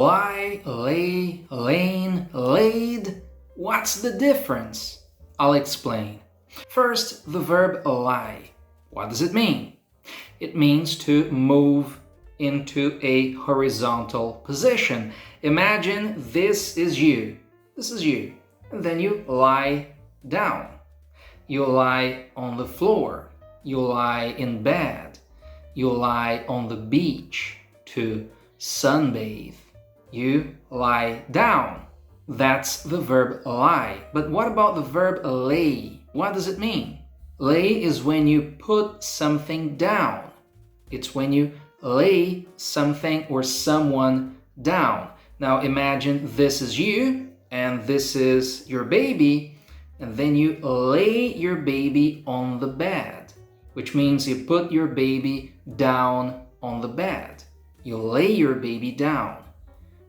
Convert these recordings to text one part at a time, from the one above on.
Lie, lay, lain, laid. What's the difference? I'll explain. First, the verb lie. What does it mean? It means to move into a horizontal position. Imagine this is you. This is you. And then you lie down. You lie on the floor. You lie in bed. You lie on the beach to sunbathe. You lie down. That's the verb lie. But what about the verb lay? What does it mean? Lay is when you put something down. It's when you lay something or someone down. Now imagine this is you and this is your baby, and then you lay your baby on the bed, which means you put your baby down on the bed. You lay your baby down.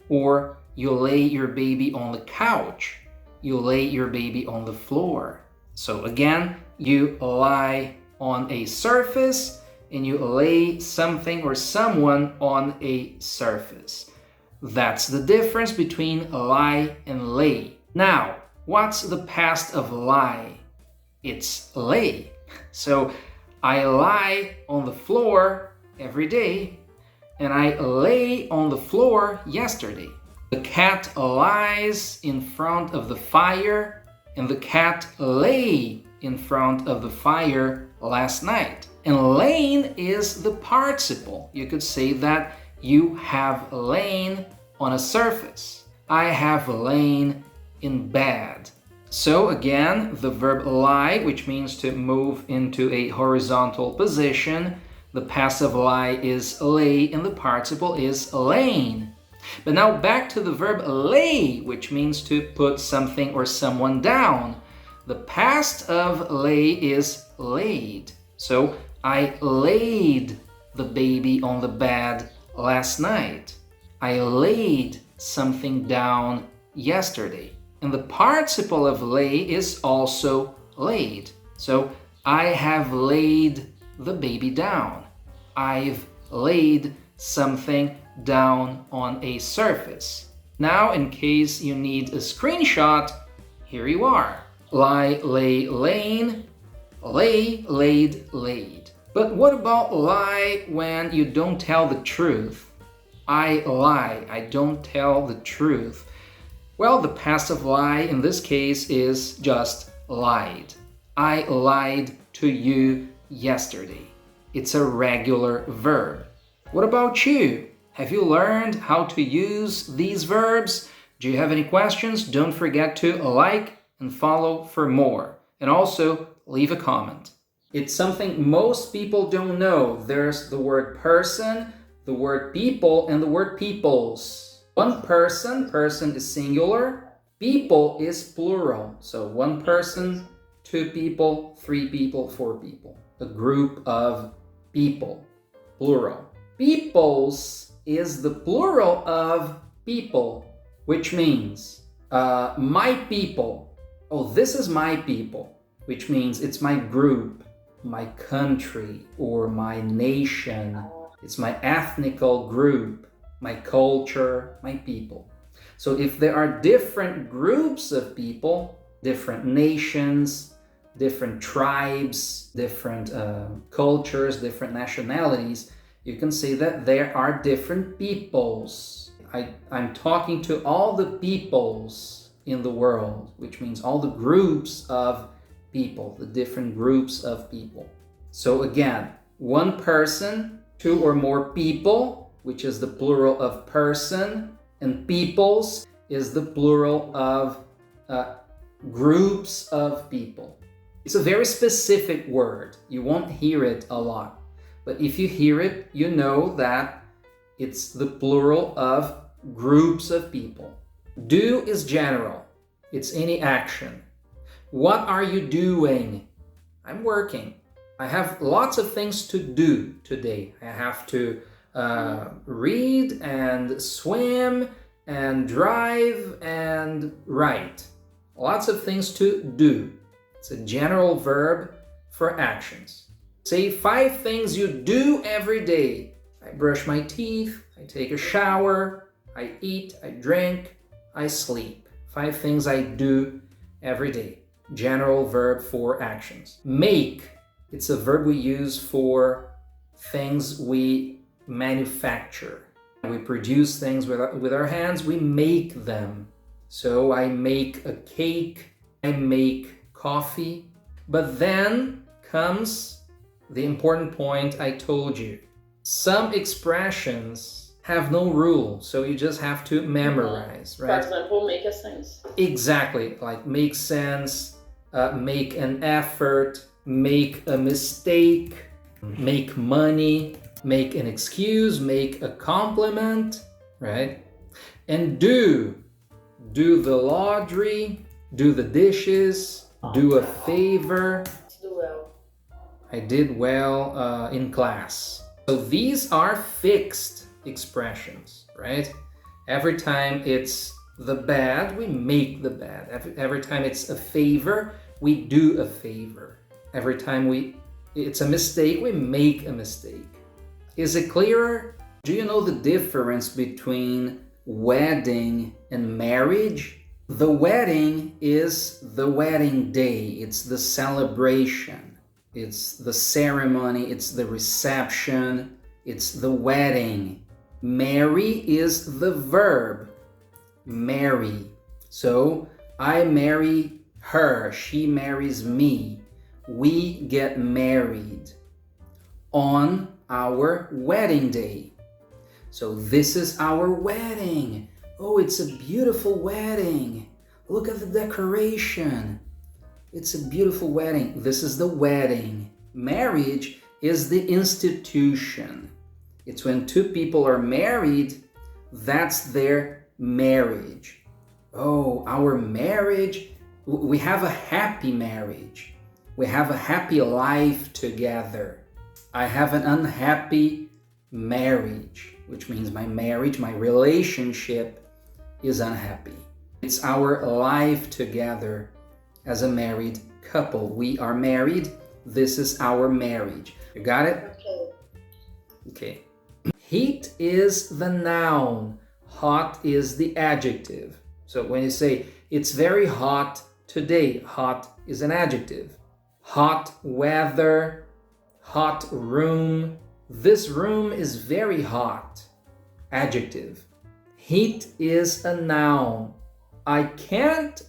Or you lay your baby on the couch. You lay your baby on the floor. So again, you lie on a surface and you lay something or someone on a surface. That's the difference between lie and lay. Now, what's the past of lie? It's lay. So I lie on the floor every day, and I lay on the floor yesterday. The cat lies in front of the fire, and the cat lay in front of the fire last night. And lain is the participle. You could say that you have lain on a surface. I have lain in bed. So again, the verb lie, which means to move into a horizontal position, the passive lie is lay and the participle is lain. But now back to the verb lay, which means to put something or someone down. The past of lay is laid. So I laid the baby on the bed last night. I laid something down yesterday. And the participle of lay is also laid. So I have laid the baby down. I've laid something down on a surface. Now, in case you need a screenshot, here you are. Lie, lay, lain, lay, laid, laid. But what about lie when you don't tell the truth? I lie, I don't tell the truth. Well, the passive lie in this case is just lied. I lied to you yesterday. It's a regular verb. What about you? Have you learned how to use these verbs? Do you have any questions? Don't forget to like and follow for more. And also, leave a comment. It's something most people don't know. There's the word person, the word people, and the word peoples. One person, person is singular. People is plural. So one person, two people, three people, four people. A group of people, plural. Peoples is the plural of people, which means my people. Oh, this is my people, which means it's my group, my country, or my nation. It's my ethnical group, my culture, my people. So if there are different groups of people, different nations, different tribes, different cultures, different nationalities, you can say that there are different peoples. I'm talking to all the peoples in the world, which means all the groups of people, the different groups of people. So again, one person, two or more people, which is the plural of person, and peoples is the plural of groups of people. It's a very specific word. You won't hear it a lot. But if you hear it, you know that it's the plural of groups of people. Do is general. It's any action. What are you doing? I'm working. I have lots of things to do today. I have to read and swim and drive and write. Lots of things to do. It's a general verb for actions. Say 5 things you do every day. I brush my teeth, I take a shower, I eat, I drink, I sleep. 5 things I do every day. General verb for actions. Make, it's a verb we use for things we manufacture. We produce things with our hands, we make them. So I make a cake, I make coffee. But then comes the important point I told you. Some expressions have no rule, so you just have to memorize, right? For example, make a sense. Exactly, like make sense, make an effort, make a mistake, make money, make an excuse, make a compliment, right? And do the laundry, do the dishes, do a favor. Do well. I did well in class. So these are fixed expressions, right? Every time it's the bad, we make the bad. Every time it's a favor, we do a favor. Every time it's a mistake, we make a mistake. Is it clearer? Do you know the difference between wedding and marriage? The wedding is the wedding day. It's the celebration. It's the ceremony. It's the reception. It's the wedding. Marry is the verb. Marry. So I marry her. She marries me. We get married on our wedding day. So this is our wedding. Oh, it's a beautiful wedding. Look at the decoration. It's a beautiful wedding. This is the wedding. Marriage is the institution. It's when two people are married, that's their marriage. Oh, our marriage, we have a happy marriage. We have a happy life together. I have an unhappy marriage, which means my marriage, my relationship is unhappy. It's our life together as a married couple. We are married. This is our marriage. You got it? Okay. Heat is the noun. Hot is the adjective. So when you say, it's very hot today, hot is an adjective. Hot weather, hot room. This room is very hot. Adjective. Heat is a noun. I can't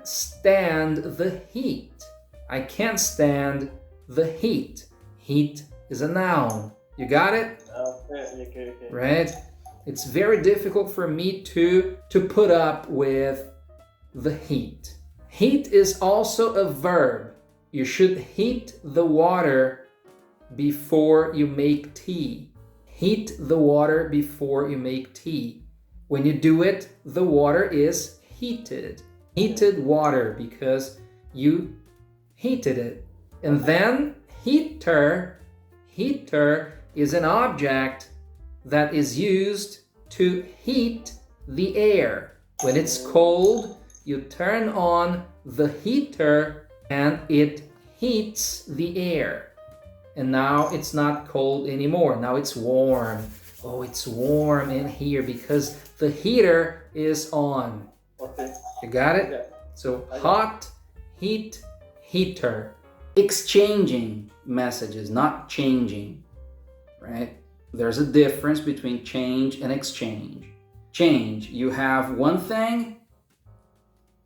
stand the heat. I can't stand the heat. Heat is a noun. You got it? Okay. Right? It's very difficult for me to put up with the heat. Heat is also a verb. You should heat the water before you make tea. Heat the water before you make tea. When you do it, the water is heated. Heated water because you heated it. And then heater is an object that is used to heat the air. When it's cold, you turn on the heater and it heats the air. And now it's not cold anymore. Now it's warm. Oh, it's warm in here because the heater is on. Okay. You got it? Yeah. So hot, heat, heater. Exchanging messages, not changing, right? There's a difference between change and exchange. Change, you have one thing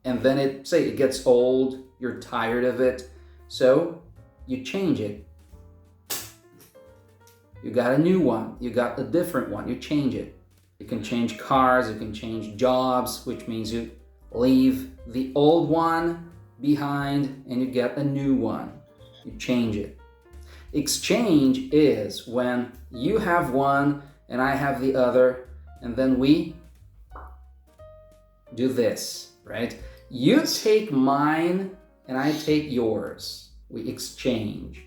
and then it gets old, you're tired of it, so you change it. You got a new one, you got a different one, you change it. You can change cars, you can change jobs, which means you leave the old one behind and you get a new one. You change it. Exchange is when you have one and I have the other, and then we do this, right? You take mine and I take yours. We exchange.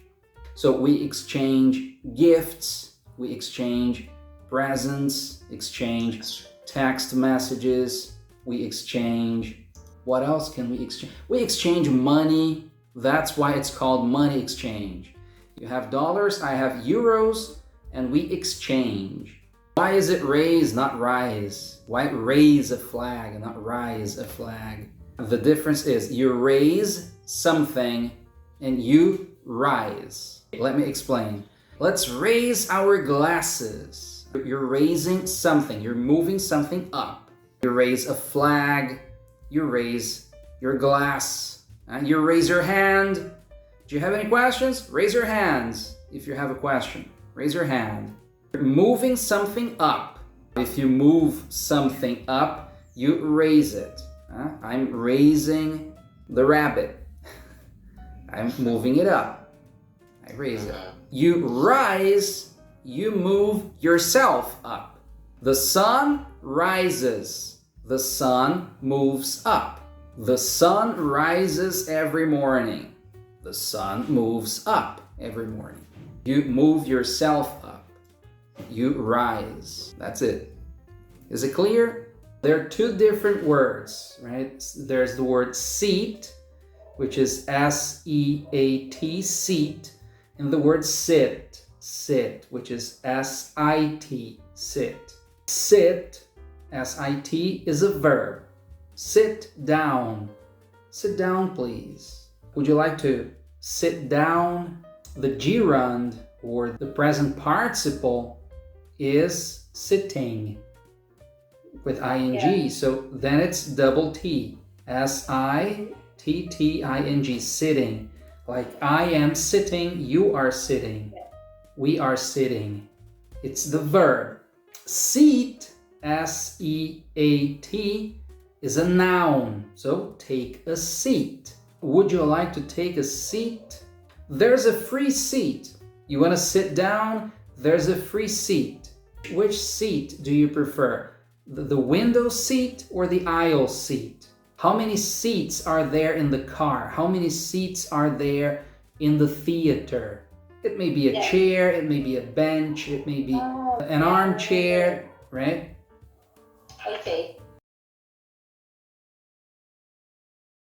So we exchange gifts, we exchange presents, exchange text messages, we exchange, what else can we exchange? We exchange money. That's why it's called money exchange. You have dollars, I have euros, and we exchange. Why is it raise, not rise? Why raise a flag and not rise a flag? The difference is you raise something and you rise. Let me explain. Let's raise our glasses. You're raising something. You're moving something up. You raise a flag. You raise your glass. You raise your hand. Do you have any questions? Raise your hands if you have a question. Raise your hand. You're moving something up. If you move something up, you raise it. I'm raising the rabbit. I'm moving it up. I raise it. You rise, you move yourself up. The sun rises. The sun moves up. The sun rises every morning. The sun moves up every morning. You move yourself up. You rise. That's it. Is it clear? There are two different words, right? There's the word seat, which is S-E-A-T, seat, and the word sit, sit, which is S-I-T, sit. Sit, S-I-T, is a verb. Sit down. Sit down, please. Would you like to sit down? The gerund, or the present participle, is sitting with ing. Yeah. So then it's double T. S-I-T-T-I-N-G, sitting. Like I am sitting, you are sitting. We are sitting. It's the verb. Seat, S-E-A-T, is a noun. So take a seat. Would you like to take a seat? There's a free seat. You want to sit down? There's a free seat. Which seat do you prefer? The window seat or the aisle seat? How many seats are there in the car? How many seats are there in the theater? It may be a chair, it may be a bench, it may be an armchair, right? Okay.